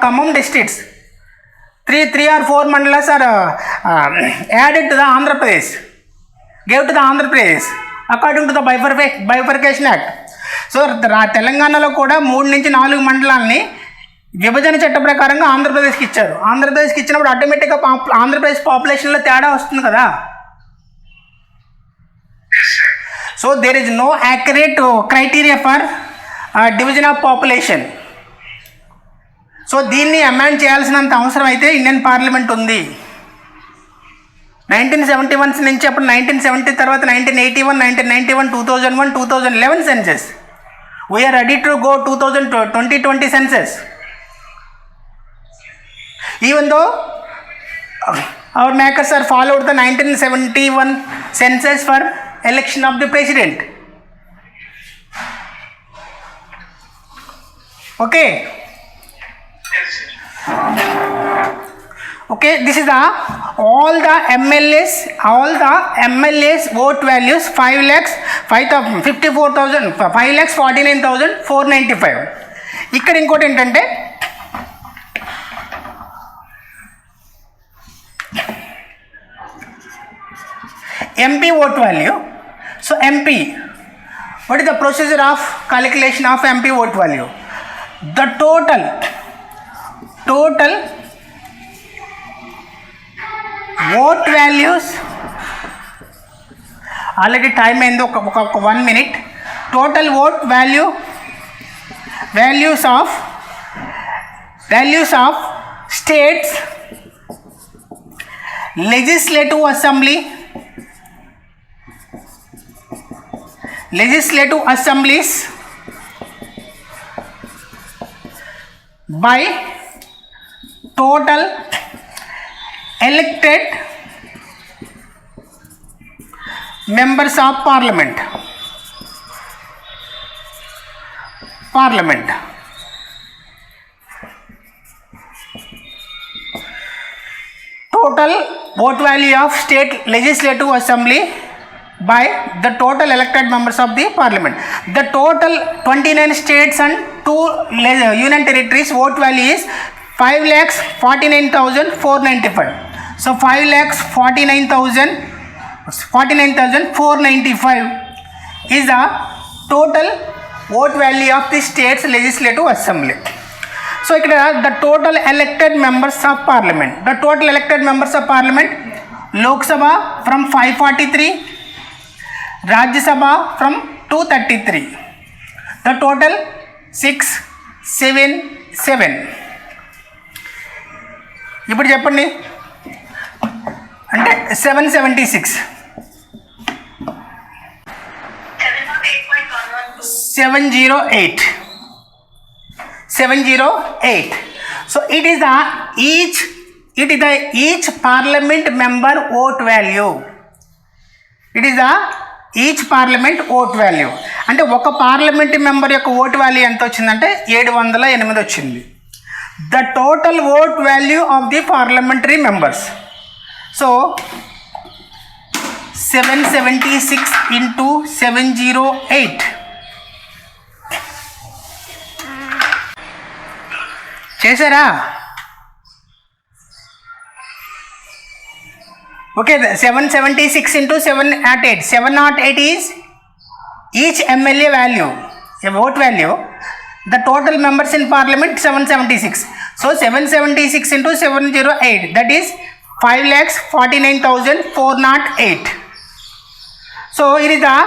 Khammam districts, three or four mandalas are added to the Andhra Pradesh, gave to the Andhra Pradesh according to the Bifurcation Act. So తెలంగాణలో కూడా 3 నుంచి 4 మండలాల్ని విభజన చట్ట ప్రకారంగా ఆంధ్రప్రదేశ్కి ఇచ్చారు. ఆంధ్రప్రదేశ్కి ఇచ్చినప్పుడు ఆటోమేటిక్గా ఆంధ్రప్రదేశ్ పాపులేషన్లో తేడా వస్తుంది కదా. So there is no accurate criteria for division of population. సో దీన్ని అమెండ్ చేయాల్సినంత అవసరం అయితే ఇండియన్ పార్లమెంట్ ఉంది. 1971 నుంచి అప్పుడు 1970 తర్వాత 1981, 1991, 2001, 2011 census. We are ready to go 2020 census. Even though our makers are followed the 1971 census for election of the president. Okay. Okay, this is the all the MLAs vote values 5,54,495. ఇక్కడ ఇంకోటి ఏంటంటే MP vote value. So MP, what is the procedure of calculation of MP vote value? The total vote values, already time అయింది ఒక 1 minute. Total vote values of states legislative assemblies by total elected members of parliament. Total vote value of state legislative assembly by the total elected members of the parliament. The total 29 states and 2 union territories vote value is 5,49,495. So 5,49,495 is the total vote value of the state's legislative assembly. So the total elected members of parliament. The total elected members of parliament, Lok Sabha from 543, Rajya Sabha from 233. The total 677. ఇప్పుడు చెప్పండి అంటే 776. 708. So it is the each parliament member vote value. It is the each parliament vote value. అంటే ఒక parliament member యొక్క vote value ఎంత వచ్చిందంటే 708 వచ్చింది. The total vote value of the parliamentary members. So 776 into 708. చేశారా? Okay, 776 into 708. 708 is each MLA value, a vote value. The total members in parliament 776. So 776 into 708, that is 5,49,408. So it is the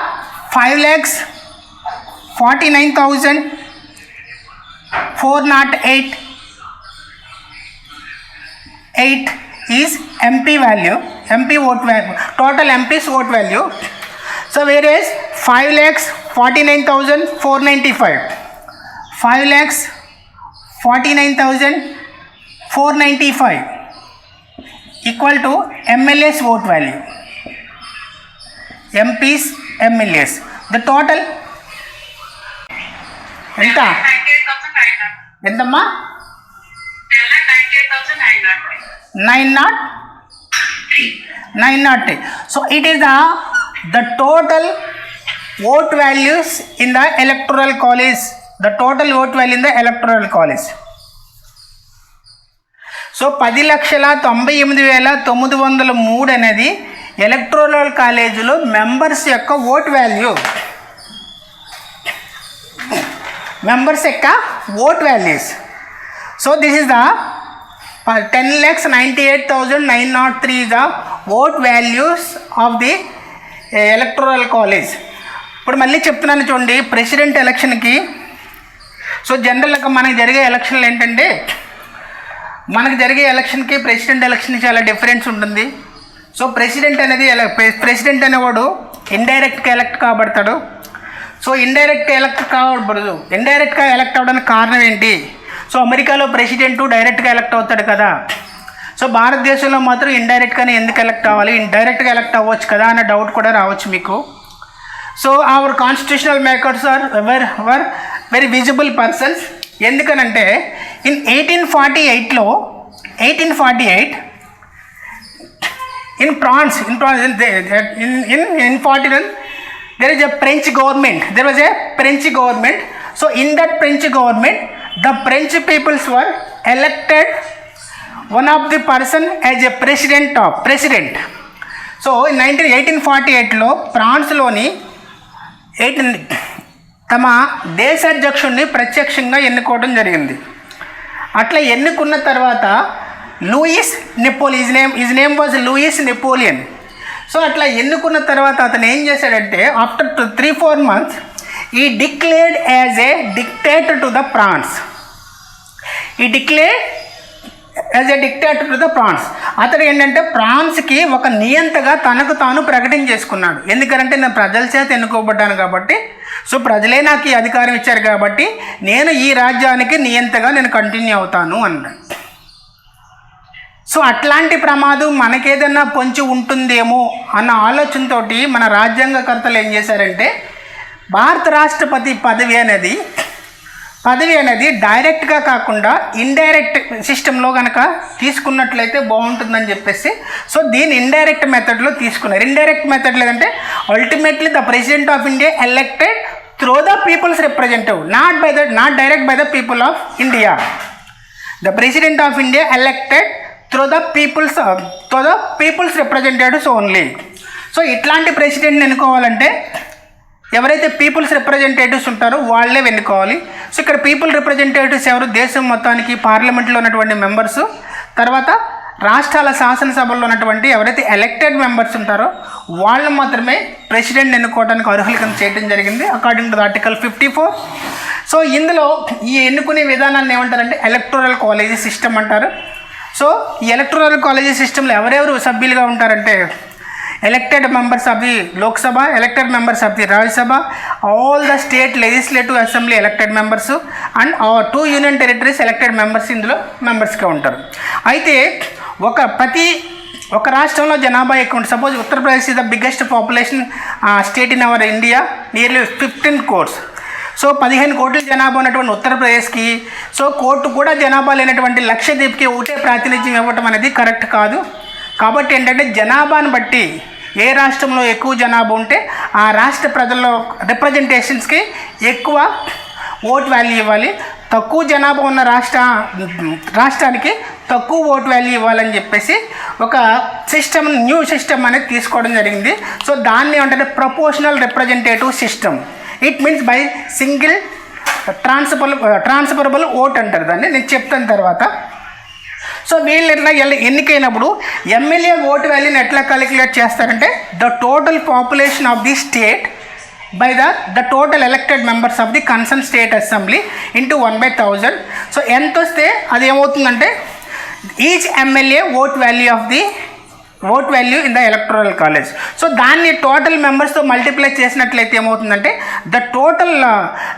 5,49,408 is MP value, MP vote value, total MP's vote value. So whereas 5,49,495, 5,49,495 equal to MLA's vote value, MP's MLA's. The total ఎంత ఎంతమ్మా? 903. So it is the total vote values in the electoral college. The total vote value in the electoral college. So 10,98,903 అనేది electoral కాలేజీలో members యొక్క vote value, members యొక్క vote values. So this is the 10,98,903 the vote values of the electoral college. ఇప్పుడు మళ్ళీ చెప్తున్నాను చూడండి, president ఎలక్షన్కి so జనరల్గా మనకి జరిగే ఎలక్షన్లు ఏంటంటే, మనకు జరిగే ఎలక్షన్కి ప్రెసిడెంట్ ఎలక్షన్కి చాలా డిఫరెన్స్ ఉంటుంది. సో ప్రెసిడెంట్ ప్రెసిడెంట్ అనేవాడు ఇండైరెక్ట్గా ఎలక్ట్ కాబడతాడు. సో ఇండైరెక్ట్గా ఎలక్ట్ అవ్వడానికి కారణం ఏంటి? సో అమెరికాలో ప్రెసిడెంట్ డైరెక్ట్గా ఎలక్ట్ అవుతాడు కదా. సో భారతదేశంలో మాత్రం ఇండైరెక్ట్గానే ఎందుకు ఎలక్ట్ అవ్వాలి, ఇండైరెక్ట్గా ఎలక్ట్ అవ్వచ్చు కదా అనే డౌట్ కూడా రావచ్చు మీకు. So our constitutional makers were very visible persons. ఎందుకనంటే in 1848 in France in 41 there is a French government. There was a French government. So in that French government, the French peoples were elected one of the person as a president. So in 1848లో ఫ్రాన్స్లోని తమ దేశాధ్యక్షుడిని ప్రత్యక్షంగా ఎన్నుకోవడం జరిగింది. అట్లా ఎన్నుకున్న తర్వాత Louis Napoleon, his name was Louis Napoleon. So అట్లా ఎన్నుకున్న తర్వాత అతను ఏం చేశాడంటే, after 3-4 months he declared as a dictator to the France. అతడు ఏంటంటే ఫ్రాన్స్కి ఒక నియంతగా తనకు తాను ప్రకటించేసుకున్నాడు. ఎందుకంటే నేను ప్రజల చేత ఎన్నుకోబడ్డాను కాబట్టి, సో ప్రజలే నాకు ఈ అధికారం ఇచ్చారు కాబట్టి నేను ఈ రాజ్యానికి నియంతగా నేను కంటిన్యూ అవుతాను అన్నాడు. సో అట్లాంటి ప్రమాదం మనకేదన్నా పొంచి ఉంటుందేమో అన్న ఆలోచనతో మన రాజ్యాంగకర్తలు ఏం చేశారంటే, భారత రాష్ట్రపతి పదవి అనేది డైరెక్ట్గా కాకుండా ఇండైరెక్ట్ సిస్టంలో కనుక తీసుకున్నట్లయితే బాగుంటుందని చెప్పేసి సో దీన్ని ఇండైరెక్ట్ మెథడ్లో తీసుకున్నారు. ఇండైరెక్ట్ మెథడ్ లేదంటే ultimately the president of India elected through the people's representative, not direct by the people of India. The president of India elected through the people's representatives only. So ఇట్లాంటి ప్రెసిడెంట్ని ఎన్నుకోవాలంటే ఎవరైతే peoples representatives ఉంటారో వాళ్ళే ఎన్నుకోవాలి. So ఇక్కడ people representatives ఎవరు? దేశం మొత్తానికి పార్లమెంట్లో ఉన్నటువంటి మెంబర్సు, తర్వాత రాష్ట్రాల శాసనసభల్లో ఉన్నటువంటి ఎవరైతే ఎలక్టెడ్ మెంబర్స్ ఉంటారో వాళ్ళు మాత్రమే ప్రెసిడెంట్ ఎన్నుకోవడానికి అర్హులు కింద చేయడం జరిగింది according to the article 54. So ఇందులో ఈ ఎన్నుకునే విధానాన్ని ఏమంటారంటే ఎలక్టోరల్ కాలేజీ సిస్టమ్ అంటారు. సో ఈ ఎలక్టోరల్ కాలేజీ సిస్టంలో ఎవరెవరు సభ్యులుగా ఉంటారంటే, elected members of the Lok Sabha, elected members of the Rajya Sabha, all the state legislative assembly elected members and 2 union territories elected members ఇందులో మెంబర్స్గా ఉంటారు. అయితే ఒక రాష్ట్రంలో జనాభా ఎక్కువ ఉంటుంది. Suppose Uttar Pradesh is the biggest population state in our India, nearly 15 crores. So 15 కోట్ల జనాభా ఉన్నటువంటి ఉత్తరప్రదేశ్కి సో కోర్టు కూడా జనాభా లేనటువంటి లక్షద్వీప్కి ఒకటే ప్రాతినిధ్యం ఇవ్వటం అనేది కరెక్ట్ కాదు. కాబట్టి ఏంటంటే జనాభాను బట్టి ఏ రాష్ట్రంలో ఎక్కువ జనాభా ఉంటే ఆ రాష్ట్ర ప్రజల్లో రిప్రజెంటేషన్స్కి ఎక్కువ ఓట్ వాల్యూ ఇవ్వాలి, తక్కువ జనాభా ఉన్న రాష్ట్రానికి తక్కువ ఓట్ వాల్యూ ఇవ్వాలని చెప్పేసి ఒక న్యూ సిస్టమ్ అనేది తీసుకోవడం జరిగింది. సో దాన్ని ఏమంటే proportional representative system. It means by single transferable vote అంటారు దాన్ని, నేను చెప్తాను తర్వాత. సో వీళ్ళు ఎట్లా ఎన్నికైనప్పుడు ఎమ్మెల్యే ఓటు వాల్యూని ఎట్లా క్యాలిక్యులేట్ చేస్తారంటే the total population of the state by the total elected members of the concern state assembly into 1/1000. So ఎంత వస్తే అది ఏమవుతుందంటే each MLA vote value in the electoral college. So దాన్ని టోటల్ మెంబర్స్తో multiply చేసినట్లయితే ఏమవుతుందంటే the total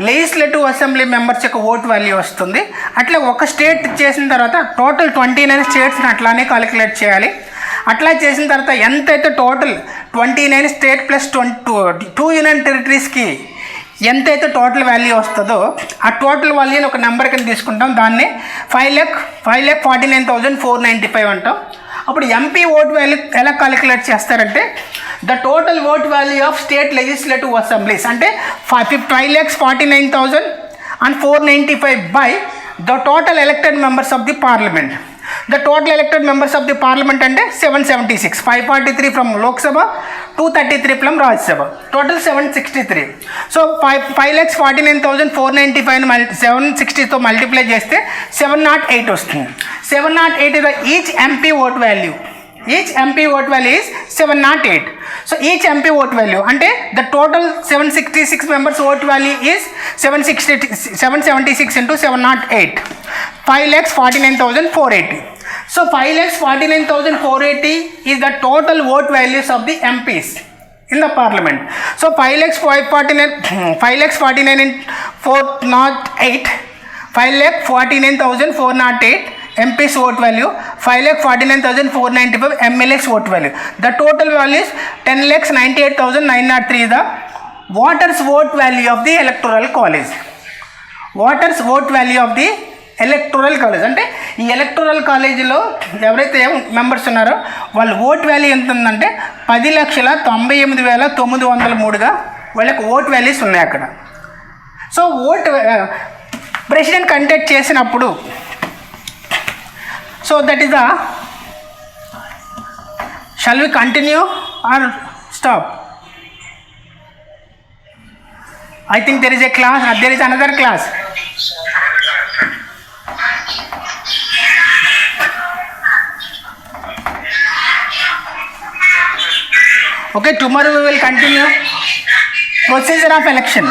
legislative assembly members యొక్క vote value వస్తుంది. అట్లా ఒక స్టేట్ చేసిన తర్వాత టోటల్ 29 స్టేట్స్ని అట్లానే కాలిక్యులేట్ చేయాలి. అట్లా చేసిన తర్వాత ఎంతైతే టోటల్ 29 స్టేట్ ప్లస్ 2 యూనియన్ టెరిటరీస్కి ఎంతైతే టోటల్ వాల్యూ వస్తుందో ఆ టోటల్ వాల్యూని ఒక నెంబర్ కింద తీసుకుంటాం. దాన్ని 5,49,495 అంటాం. అప్పుడు ఎంపీ ఓట్ వాల్యూ ఎలా క్యాలిక్యులేట్ చేస్తారంటే the total vote value of state legislative assemblies అంటే 5,49,495 by the total elected members of the parliament. The total elected members of the parliament అంటే 776, 543 from Lok Sabha, 233 from Rajya Sabha, total 763. So 5,49,495 760 తో multiply చేస్తే 708 వస్తుంది. 708 is the each MP vote value. Each MP vote value is 708. So each MP vote value అంటే the total 766 members vote value is 776 into 708, 5,49,480. So 5,49,480 is the total vote values of the MPs in the parliament. So 5,49,408, 5,49,408 MPs vote value, 5,49,495 MLAs vote value. The total value is 10,98,903 is the voters vote value of the electoral college. Voters vote value of the electoral college అంటే ఈ electoral కాలేజీలో ఎవరైతే members ఉన్నారో వాళ్ళ vote value ఎంత ఉందంటే 10,98,903గా వాళ్ళకి vote values ఉన్నాయి అక్కడ. సో ఓట్ ప్రెసిడెంట్ కండక్ట్ చేసినప్పుడు so that is the shall we continue or stop? I think there is a class, there is another class. Okay, tomorrow we will continue procedure of election.